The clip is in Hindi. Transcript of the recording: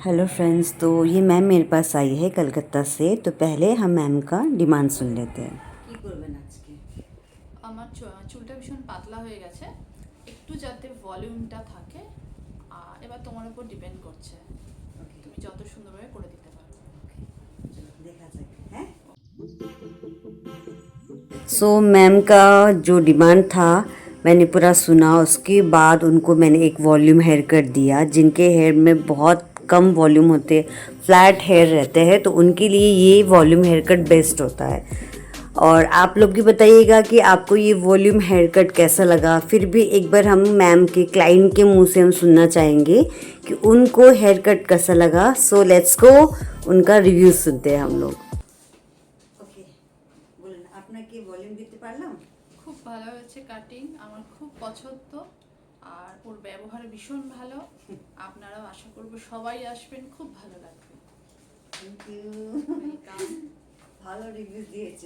हेलो फ्रेंड्स, तो ये मैम मेरे पास आई है कलकत्ता से। तो पहले हम मैम का डिमांड सुन लेते हैं। কি করবেন আজকে? আমার চুলটা ভীষণ পাতলা হয়ে গেছে, একটু যাতে ভলিউমটা থাকে। এবার তোমার উপর ডিপেন্ড করছে, তুমি যত সুন্দরভাবে করে দিতে পারো। देखा जाए हैं। सो मैम का जो डिमांड था मैंने पूरा सुना। उसके बाद उनको मैंने एक वॉल्यूम हेयर कट दिया। जिनके हेयर में बहुत कम वॉल्यूम होते, फ्लैट हेयर रहते हैं, तो उनके लिए ये वॉल्यूम हेयर कट बेस्ट होता है। और आप लोग भी बताइएगा कि आपको ये वॉल्यूम हेयर कट कैसा लगा। फिर भी एक बार हम मैम के क्लाइंट के मुंह से हम सुनना चाहेंगे कि उनको हेयर कट कैसा लगा। सो लेट्स गो, उनका रिव्यू सुनते हैं हम लोग। ওকে, বলুন আপনাকে ভলিউম দিতে পারলাম? খুব ভালো হয়েছে কাটিং, আমার খুব পছন্দ। আর ওর ব্যবহার ভীষণ ভালো। আপনারাও আশা করব সবাই আসবেন, খুব ভালো লাগবে। থ্যাংক ইউ, ভালো রিভিউ দিয়েছে।